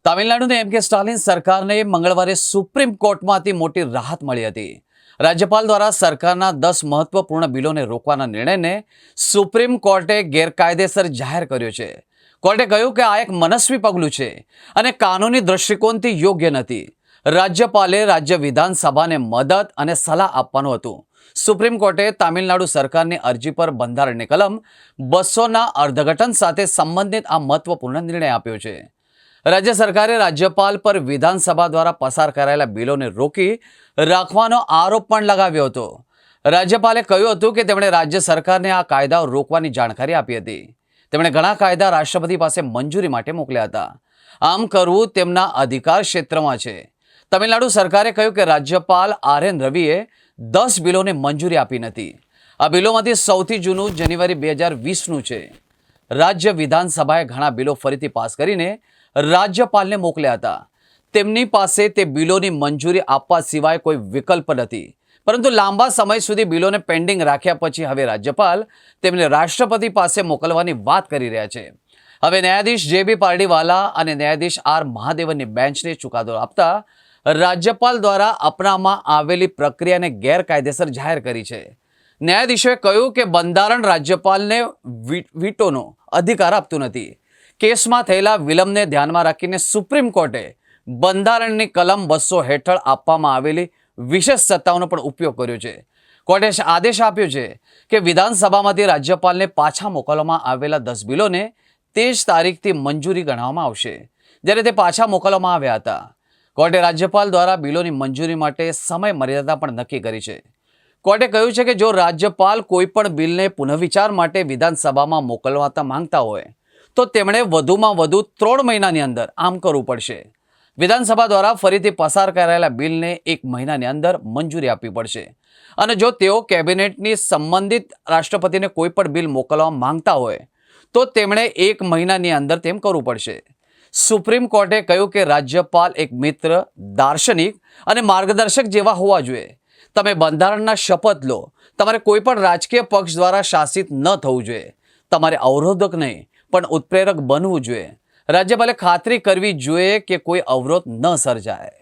તામિલનાડુની એમ કે સ્ટાલિન સરકારને મંગળવારે સુપ્રીમ કોર્ટમાંથી મોટી રાહત મળી હતી. રાજ્યપાલ દ્વારા સરકારના 10 મહત્વપૂર્ણ બિલોને રોકવાના નિર્ણયને સુપ્રીમ કોર્ટે ગેરકાયદેસર જાહેર કર્યો છે. કોર્ટે કહ્યું કે આ એક મનસ્વી પગલું છે અને કાનૂની દૃષ્ટિકોણથી યોગ્ય નથી. રાજ્યપાલે રાજ્ય વિધાનસભાને મદદ અને સલાહ આપવાનું હતું. સુપ્રીમ કોર્ટે તામિલનાડુ સરકારની અરજી પર બંધારણની કલમ 200ના અર્થઘટન સાથે સંબંધિત આ મહત્વપૂર્ણ નિર્ણય આપ્યો છે. રાજ્ય સરકારે રાજ્યપાલ પર વિધાનસભા દ્વારા પસાર કરાયેલા બિલોને રોકી રાખવાનો આરોપ પણ લગાવ્યો હતો. રાજ્યપાલે કહ્યું હતું કે તેમણે રાજ્ય સરકારને આ કાયદાઓ રોકવાની જાણકારી આપી હતી. તેમણે ઘણા કાયદા રાષ્ટ્રપતિ પાસે મંજૂરી માટે મોકલ્યા હતા. આમ કરવું તેમના અધિકાર ક્ષેત્રમાં છે. તમિલનાડુ સરકારે કહ્યું કે રાજ્યપાલ આર.એન. રવિએ 10 બિલોને મંજૂરી આપી નથી. આ બિલોમાંથી સૌથી જૂનું જાન્યુઆરી 2020નું છે. રાજ્ય વિધાનસભાએ ઘણા બિલો ફરીથી પાસ કરીને રાજ્યપાલને મોકલ્યા હતા. તેમની પાસે તે બિલોની મંજૂરી આપવા સિવાય કોઈ વિકલ્પ નથી. પરંતુ લાંબા સમય સુધી બિલોને પેન્ડિંગ રાખ્યા પછી હવે રાજ્યપાલ તેમને રાષ્ટ્રપતિ પાસે મોકલવાની વાત કરી રહ્યા છે. હવે ન્યાયાધીશ જે.બી. પારડીવાલા અને ન્યાયાધીશ આર. મહાદેવનની બેન્ચને ચુકાદો આપતા રાજ્યપાલ દ્વારા અપનાવવામાં આવેલી પ્રક્રિયાને ગેરકાયદેસર જાહેર કરી છે. ન્યાયાધીશોએ કહ્યું કે બંધારણ રાજ્યપાલને વીટોનો અધિકાર આપતું નથી. કેસમાં થયેલા વિલંબને ધ્યાનમાં રાખીને સુપ્રીમ કોર્ટે બંધારણની કલમ 200 હેઠળ આપવામાં આવેલી વિશેષ સત્તાઓનો પણ ઉપયોગ કર્યો છે. કોર્ટે આદેશ આપ્યો છે કે વિધાનસભામાંથી રાજ્યપાલને પાછા મોકલવામાં આવેલા 10 બિલોને તે જ તારીખથી મંજૂરી ગણવામાં આવશે જ્યારે તે પાછા મોકલવામાં આવ્યા હતા. કોર્ટે રાજ્યપાલ દ્વારા બિલોની મંજૂરી માટે સમય મર્યાદા પણ નક્કી કરી છે. કોર્ટે કહ્યું છે કે જો રાજ્યપાલ કોઈ પણ બિલને પુનઃવિચાર માટે વિધાનસભામાં મોકલવા માંગતા હોય તો તેમણે વધુમાં વધુ 3 મહિનાની અંદર આમ કરવું પડશે. વિધાનસભા દ્વારા ફરીથી પસાર કરાયેલા બિલને 1 મહિનાની અંદર મંજૂરી આપવી પડશે અને જો તેઓ કેબિનેટની સંબંધિત રાષ્ટ્રપતિને કોઈ પણ બિલ મોકલવા માંગતા હોય તો તેમણે 1 મહિનાની અંદર તેમ કરવું પડશે. સુપ્રીમ કોર્ટે કહ્યું કે રાજ્યપાલ એક મિત્ર, દાર્શનિક અને માર્ગદર્શક જેવા હોવા જોઈએ. તમે બંધારણના શપથ લો. તમારે કોઈ પણ રાજકીય પક્ષ દ્વારા શાસિત ન થવું જોઈએ. તમારે અવરોધક નહીં પણ ઉત્પ્રેરક બનવું જોઈએ. રાજ્યપાલે ખાતરી કરવી જોઈએ કે કોઈ અવરોધ ન સર્જાય.